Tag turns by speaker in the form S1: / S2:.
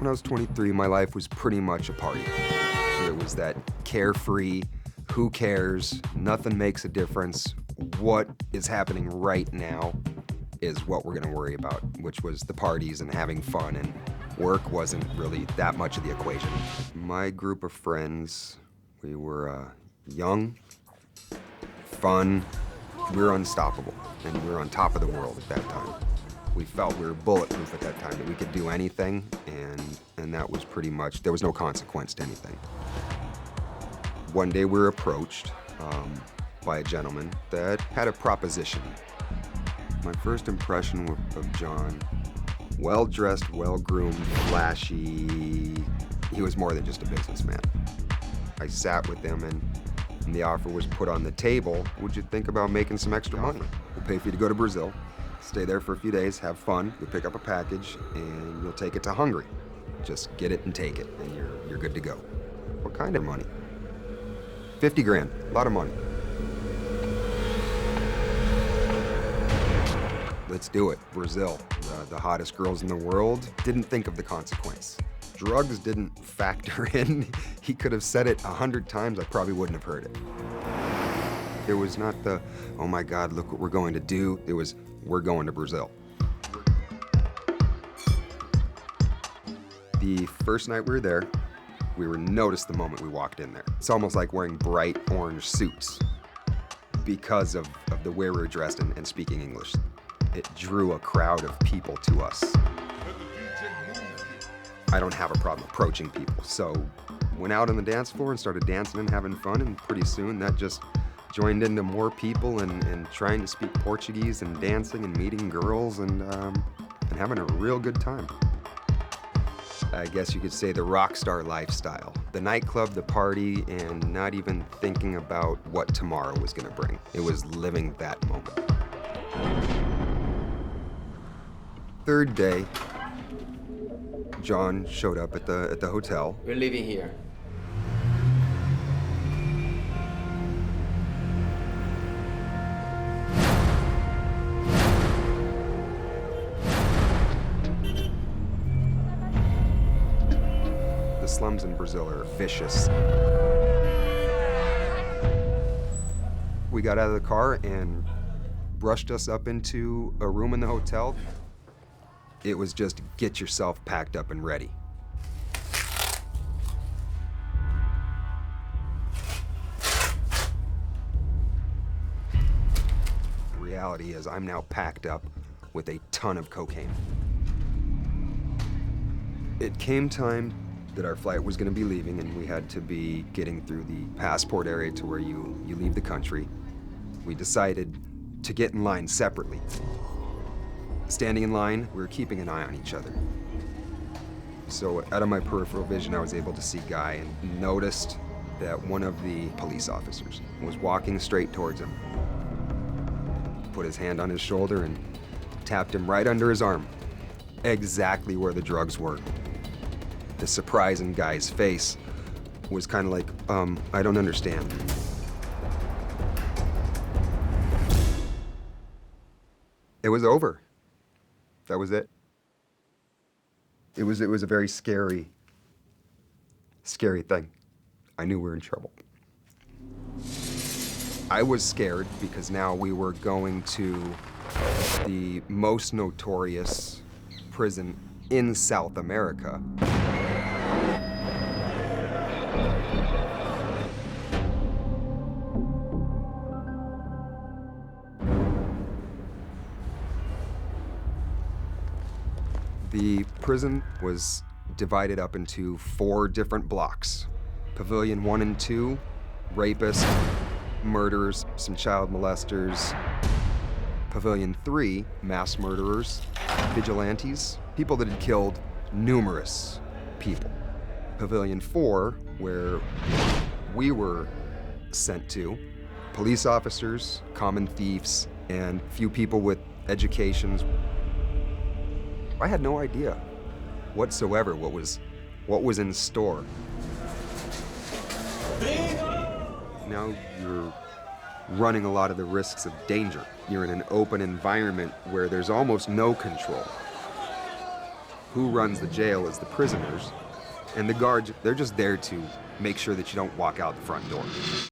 S1: When I was 23, my life was pretty much a party. It was that carefree, who cares, nothing makes a difference, what is happening right now is what we're gonna worry about, which was the parties and having fun, and work wasn't really that much of the equation. My group of friends, we were young, fun, we were unstoppable, and we were on top of the world at that time. We felt we were bulletproof at that time, that we could do anything, and that was pretty much, there was no consequence to anything. One day we were approached by a gentleman that had a proposition. My first impression of John, well-dressed, well-groomed, flashy, he was more than just a businessman. I sat with him and the offer was put on the table. Would you think about making some extra money? We'll pay for you to go to Brazil, stay there for a few days, have fun, you'll pick up a package, and you'll take it to Hungary. Just get it and take it, and you're good to go. What kind of money? 50 grand, a lot of money. Let's do it. Brazil, the hottest girls in the world. Didn't think of the consequence. Drugs didn't factor in. He could have said it 100 times, I probably wouldn't have heard it. It was not the, oh my God, look what we're going to do. It was, we're going to Brazil. The first night we were there, we were noticed the moment we walked in there. It's almost like wearing bright orange suits because of the way we were dressed and speaking English. It drew a crowd of people to us. I don't have a problem approaching people, so went out on the dance floor and started dancing and having fun, and pretty soon that just joined into more people and trying to speak Portuguese and dancing and meeting girls and having a real good time. I guess you could say the rock star lifestyle. The nightclub, the party, and not even thinking about what tomorrow was gonna bring. It was living that moment. Third day, John showed up at the hotel.
S2: We're leaving here.
S1: The slums in Brazil are vicious. We got out of the car and brushed us up into a room in the hotel. It was just get yourself packed up and ready. The reality is I'm now packed up with a ton of cocaine. It came time that our flight was gonna be leaving and we had to be getting through the passport area to where you leave the country. We decided to get in line separately. Standing in line, we were keeping an eye on each other. So out of my peripheral vision, I was able to see Guy and noticed that one of the police officers was walking straight towards him. Put his hand on his shoulder and tapped him right under his arm, exactly where the drugs were. The surprise in Guy's face was kind of like, I don't understand. It was over. That was it. It was a very scary thing. I knew we were in trouble. I was scared because now we were going to the most notorious prison in South America. The prison was divided up into 4 different blocks. Pavilion 1 and 2, rapists, murderers, some child molesters. Pavilion 3, mass murderers, vigilantes, people that had killed numerous people. Pavilion 4, where we were sent to, police officers, common thieves, and few people with educations. I had no idea whatsoever what was in store. Now you're running a lot of the risks of danger. You're in an open environment where there's almost no control. who runs the jail is the prisoners, and the guards, they're just there to make sure that you don't walk out the front door.